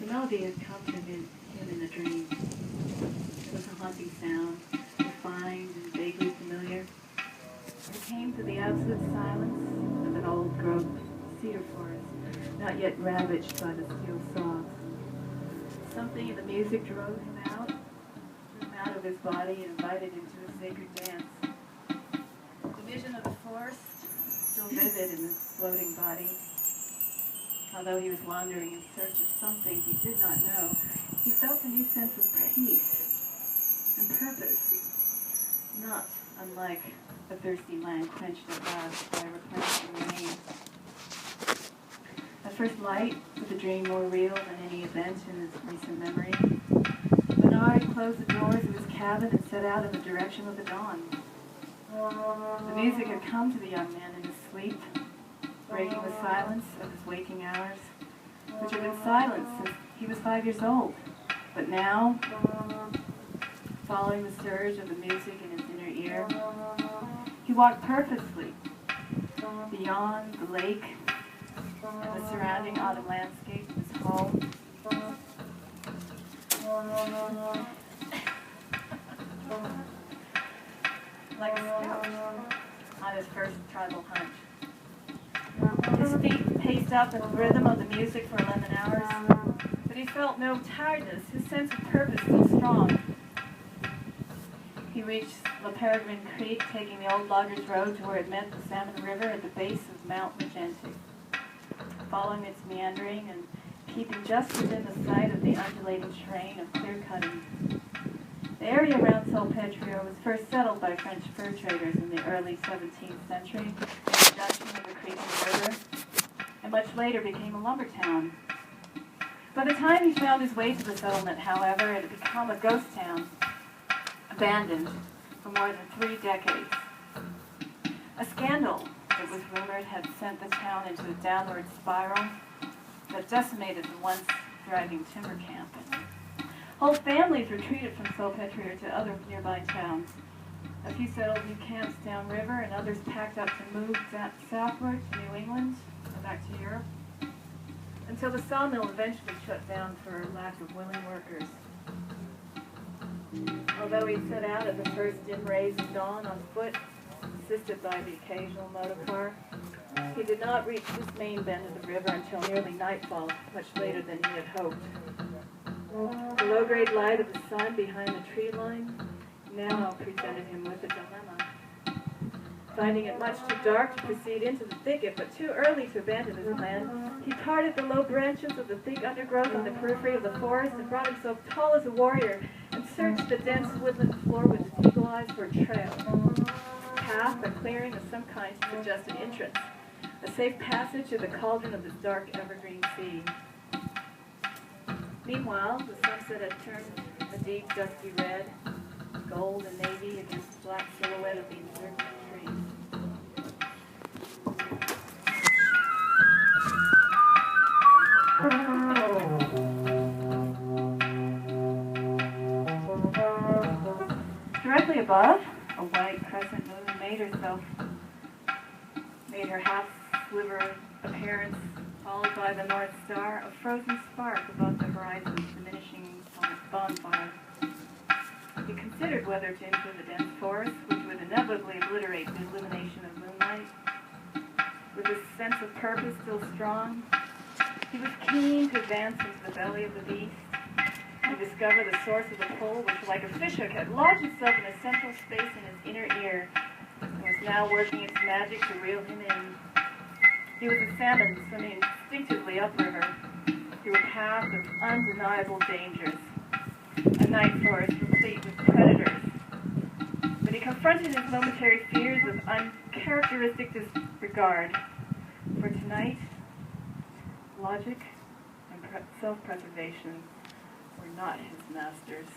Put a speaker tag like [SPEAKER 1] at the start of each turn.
[SPEAKER 1] The melody had come to him in a dream. It was a haunting sound, refined and vaguely familiar. It came through the absolute silence of an old growth cedar forest, not yet ravaged by the steel saws. Something in the music drove him out of his body and invited him to a sacred dance. The vision of the forest, still vivid in his floating body. Although he was wandering in search of something he did not know, he felt a new sense of peace and purpose, not unlike a thirsty land quenched at last by replenishing rain. At first light, with the dream more real than any event in his recent memory, Bernard closed the doors of his cabin and set out in the direction of the dawn. The music had come to the young man in his sleep, breaking the silence of his waking hours, which had been silent since he was 5 years old. But now, following the surge of the music in his inner ear, he walked purposely beyond the lake and the surrounding autumn landscape of his home. Like a scout on his first tribal hunt. His feet paced up in the rhythm of the music for 11 hours, but he felt no tiredness. His sense of purpose was strong. He reached La Peregrine Creek, taking the old loggers' road to where it met the Salmon River at the base of Mount Magente. Following its meandering and keeping just within the sight of the undulating terrain of clear-cutting. The area around Salpêtrière was first settled by French fur traders in the early 17th century, the introduction of the creek and river, and much later became a lumber town. By the time he found his way to the settlement, however, it had become a ghost town, abandoned for more than 3 decades. A scandal, it was rumored, had sent the town into a downward spiral that decimated the once thriving timber camp. Whole families retreated from Salpêtrière to other nearby towns. A few settled new camps downriver, and others packed up to move southward to New England and back to Europe, until the sawmill eventually shut down for lack of willing workers. Although he set out at the first dim rays of dawn on foot, assisted by the occasional motor car, he did not reach this main bend of the river until nearly nightfall, much later than he had hoped. The low-grade light of the sun behind the tree line now presented him with a dilemma. Finding it much too dark to proceed into the thicket, but too early to abandon his plan, he parted the low branches of the thick undergrowth on the periphery of the forest and brought himself tall as a warrior and searched the dense woodland floor with his eagle eyes for a trail. A path, a clearing of some kind to suggest an entrance, a safe passage to the cauldron of this dark evergreen sea. Meanwhile, the sunset had turned a deep, dusty red, gold and navy against the black silhouette of the encircling trees. Directly above, a white crescent moon made her half-sliver appearance, followed by the North Star, a frozen spark above the horizon, diminishing on its bonfire. He considered whether to enter the dense forest, which would inevitably obliterate the illumination of moonlight. With his sense of purpose still strong, he was keen to advance into the belly of the beast, to discover the source of the pull, which, like a fishhook, had lodged itself in a central space in his inner ear, and was now working its magic to reel him in. He was a salmon swimming instinctively upriver through a path of undeniable dangers, a night forest replete with predators. But he confronted his momentary fears with uncharacteristic disregard. For tonight, logic and self-preservation were not his masters.